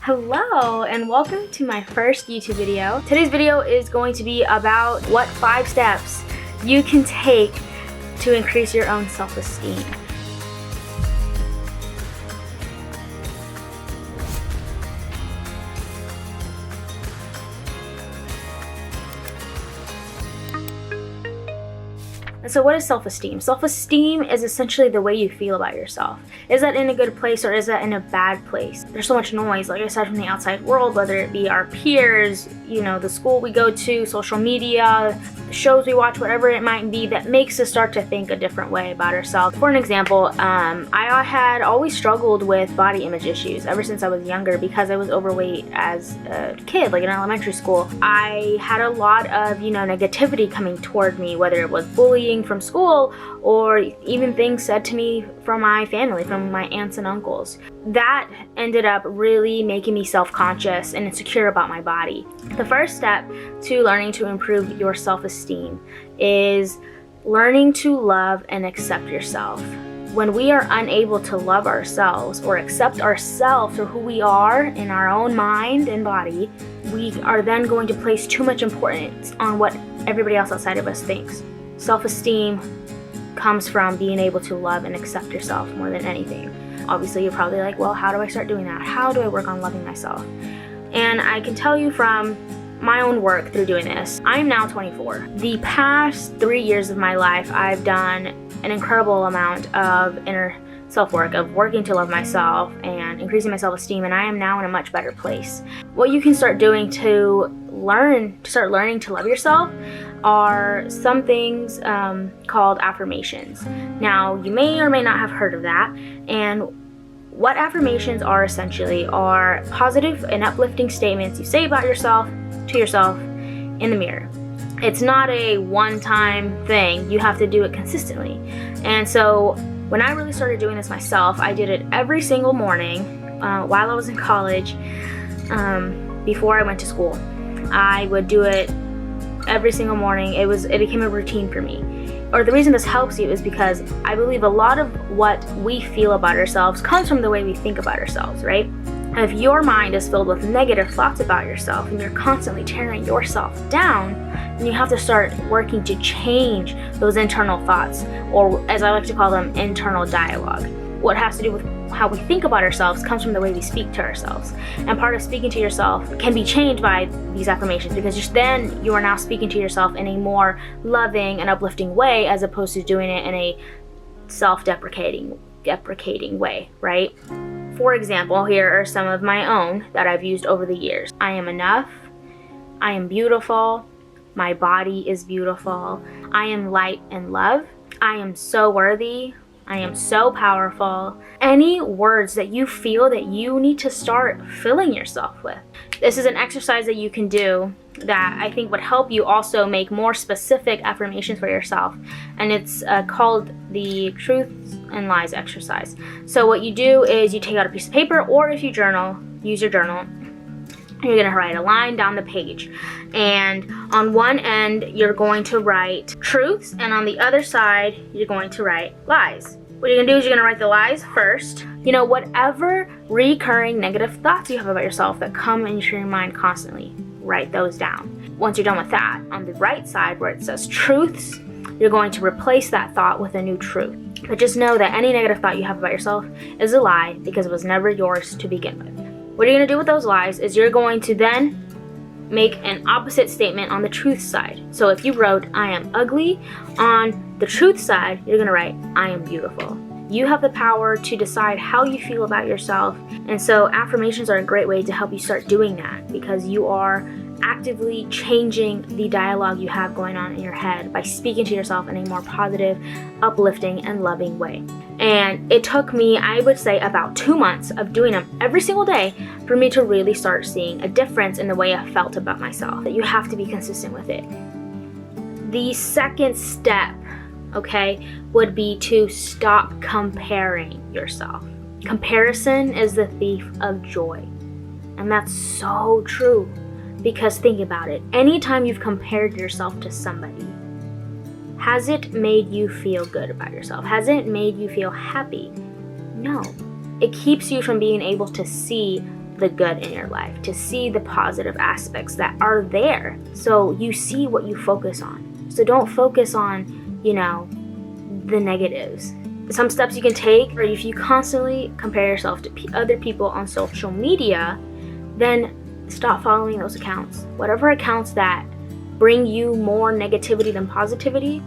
Hello and welcome to my first YouTube video. Today's video is going to be about what 5 steps you can take to increase your own self-esteem. And so what is self-esteem? Self-esteem is essentially the way you feel about yourself. Is that in a good place or is that in a bad place? There's so much noise, like I said, from the outside world, whether it be our peers, the school we go to, social media, the shows we watch, whatever it might be, that makes us start to think a different way about ourselves. For an example, I had always struggled with body image issues ever since I was younger because I was overweight as a kid, like in elementary school. I had a lot of, negativity coming toward me, whether it was bullying from school or even things said to me from my family, from my aunts and uncles. That ended up really making me self-conscious and insecure about my body. The first step to learning to improve your self-esteem is learning to love and accept yourself. When we are unable to love ourselves or accept ourselves for who we are in our own mind and body, we are then going to place too much importance on what everybody else outside of us thinks. Self-esteem comes from being able to love and accept yourself more than anything. Obviously, you're probably like, well, how do I start doing that? How do I work on loving myself? And I can tell you from my own work through doing this, I'm now 24. The past 3 years of my life, I've done an incredible amount of inner self-work, of working to love myself and increasing my self-esteem, and I am now in a much better place. What you can start doing to start learning to love yourself are some things called affirmations. Now, you may or may not have heard of that, and what affirmations are essentially are positive and uplifting statements you say about yourself to yourself in the mirror. It's not a one-time thing. You have to do it consistently. And so when I really started doing this myself, I did it every single morning while I was in college, before I went to school. I would do it every single morning. It became a routine for me. Or the reason this helps you is because I believe a lot of what we feel about ourselves comes from the way we think about ourselves, right? If your mind is filled with negative thoughts about yourself and you're constantly tearing yourself down, then you have to start working to change those internal thoughts, or as I like to call them, internal dialogue. What has to do with how we think about ourselves comes from the way we speak to ourselves. And part of speaking to yourself can be changed by these affirmations, because just then you are now speaking to yourself in a more loving and uplifting way, as opposed to doing it in a self-deprecating way, right? For example, here are some of my own that I've used over the years. I am enough. I am beautiful. My body is beautiful. I am light and love. I am so worthy. I am so powerful. Any words that you feel that you need to start filling yourself with. This is an exercise that you can do that I think would help you also make more specific affirmations for yourself. And it's called the Truths and Lies exercise. So what you do is you take out a piece of paper, or if you journal, use your journal. And you're gonna write a line down the page. And on one end, you're going to write truths, and on the other side, you're going to write lies. What you're gonna do is you're gonna write the lies first. Whatever recurring negative thoughts you have about yourself that come into your mind constantly, write those down. Once you're done with that, on the right side where it says truths, you're going to replace that thought with a new truth. But just know that any negative thought you have about yourself is a lie, because it was never yours to begin with. What you're going to do with those lies is you're going to then make an opposite statement on the truth side. So if you wrote, I am ugly, on the truth side, you're going to write, I am beautiful. You have the power to decide how you feel about yourself. And so affirmations are a great way to help you start doing that, because you are actively changing the dialogue you have going on in your head by speaking to yourself in a more positive, uplifting, and loving way. And it took me, I would say, about 2 months of doing them every single day for me to really start seeing a difference in the way I felt about myself. That you have to be consistent with it. The second step, would be to stop comparing yourself. Comparison is the thief of joy. And that's so true. Because think about it, anytime you've compared yourself to somebody, has it made you feel good about yourself? Has it made you feel happy? No. It keeps you from being able to see the good in your life, to see the positive aspects that are there. So you see what you focus on. So don't focus on, the negatives. Some steps you can take, or if you constantly compare yourself to other people on social media, then stop following those accounts. Whatever accounts that bring you more negativity than positivity,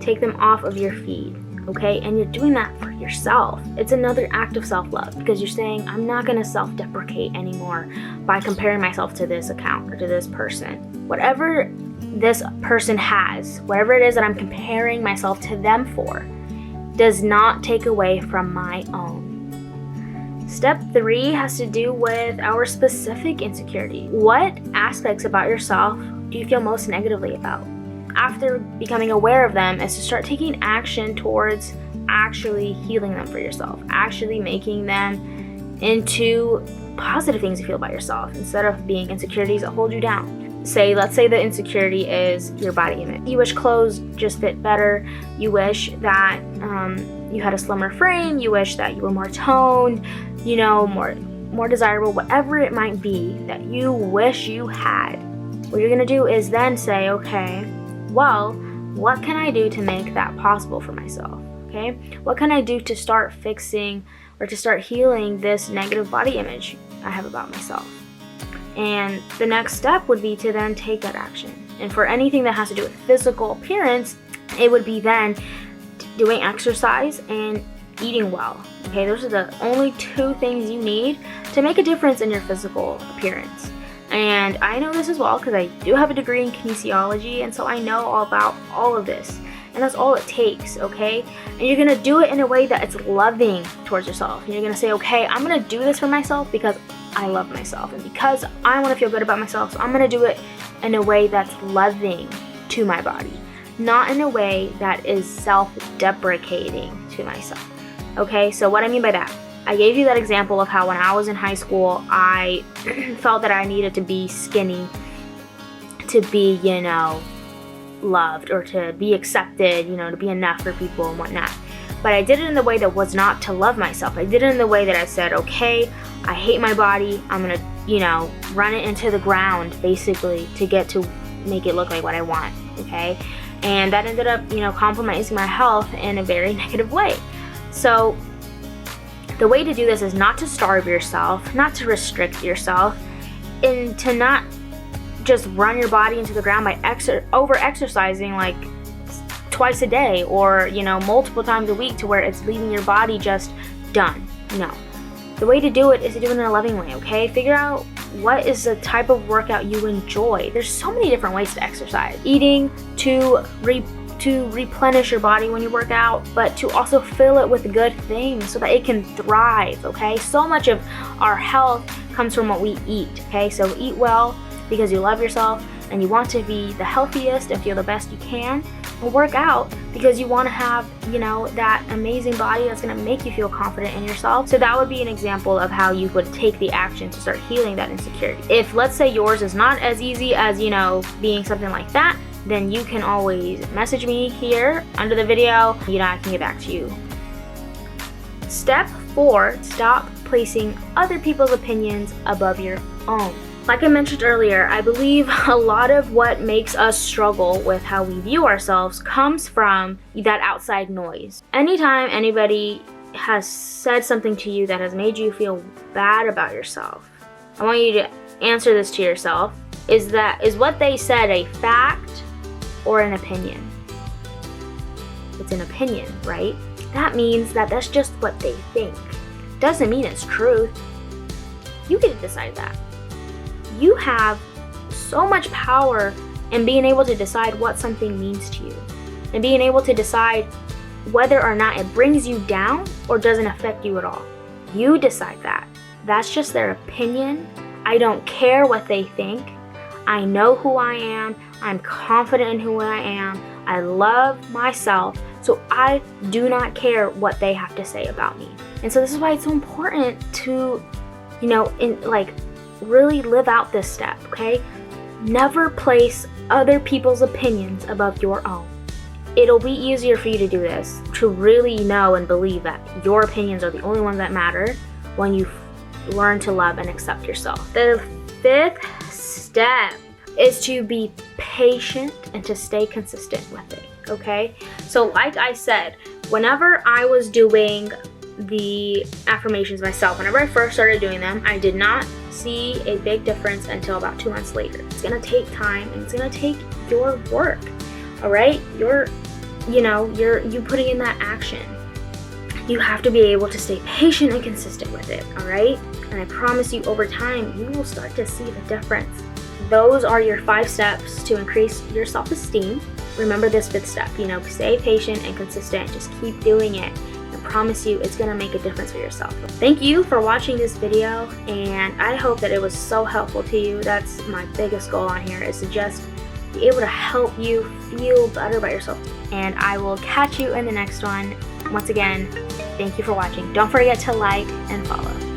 take them off of your feed, okay? And you're doing that for yourself. It's another act of self-love, because you're saying, I'm not gonna self-deprecate anymore by comparing myself to this account or to this person. Whatever this person has, whatever it is that I'm comparing myself to them for, does not take away from my own. Step 3 has to do with our specific insecurity. What aspects about yourself do you feel most negatively about? After becoming aware of them, is to start taking action towards actually healing them for yourself, actually making them into positive things you feel about yourself instead of being insecurities that hold you down. Let's say the insecurity is your body image. You wish clothes just fit better. You wish that you had a slimmer frame. You wish that you were more toned, more desirable, whatever it might be that you wish you had. What you're gonna do is then say, okay, well, what can I do to make that possible for myself? Okay, what can I do to start fixing or to start healing this negative body image I have about myself? And the next step would be to then take that action. And for anything that has to do with physical appearance, it would be then doing exercise and eating well. Okay, those are the only 2 things you need to make a difference in your physical appearance. And I know this as well because I do have a degree in kinesiology, and so I know all about all of this. And that's all it takes, okay? And you're gonna do it in a way that it's loving towards yourself. And you're gonna say, okay, I'm gonna do this for myself because I love myself and because I want to feel good about myself. So I'm going to do it in a way that's loving to my body, not in a way that is self-deprecating to myself. Okay, so what I mean by that, I gave you that example of how when I was in high school, I felt that I needed to be skinny to be, loved or to be accepted, to be enough for people and whatnot. But I did it in the way that was not to love myself. I did it in the way that I said, okay, I hate my body. I'm going to, run it into the ground, basically, to get to make it look like what I want, okay? And that ended up, compromising my health in a very negative way. So the way to do this is not to starve yourself, not to restrict yourself, and to not just run your body into the ground by over-exercising like twice a day or, multiple times a week to where it's leaving your body just done. No. The way to do it is to do it in a loving way, okay? Figure out what is the type of workout you enjoy. There's so many different ways to exercise. Eating to replenish your body when you work out, but to also fill it with good things so that it can thrive, okay? So much of our health comes from what we eat, okay? So eat well because you love yourself and you want to be the healthiest and feel the best you can. And work out because you want to have, that amazing body that's going to make you feel confident in yourself. So that would be an example of how you would take the action to start healing that insecurity. If, let's say, yours is not as easy as, being something like that, then you can always message me here under the video. I can get back to you. Step 4, stop placing other people's opinions above your own. Like I mentioned earlier, I believe a lot of what makes us struggle with how we view ourselves comes from that outside noise. Anytime anybody has said something to you that has made you feel bad about yourself, I want you to answer this to yourself. Is what they said a fact or an opinion? It's an opinion, right? That means that that's just what they think. Doesn't mean it's truth. You get to decide that. You have so much power in being able to decide what something means to you and being able to decide whether or not it brings you down or doesn't affect you at all. You decide that. That's just their opinion. I don't care what they think. I know who I am. I'm confident in who I am. I love myself. So I do not care what they have to say about me. And so this is why it's so important to, really live out this step, okay? Never place other people's opinions above your own. It'll be easier for you to do this, to really know and believe that your opinions are the only ones that matter when you learn to love and accept yourself. The fifth step is to be patient and to stay consistent with it, okay? So like I said, whenever I was doing the affirmations myself, whenever I first started doing them, I did not see a big difference until about 2 months later. It's gonna take time and it's gonna take your work, all right? You putting in that action. You have to be able to stay patient and consistent with it, all right? And I promise you, over time, you will start to see the difference. Those are your 5 steps to increase your self-esteem. Remember this 5th step, stay patient and consistent. Just keep doing it. I promise you, it's gonna make a difference for yourself. Thank you for watching this video, and I hope that it was so helpful to you. That's my biggest goal on here, is to just be able to help you feel better about yourself. And I will catch you in the next one. Once again, thank you for watching. Don't forget to like and follow.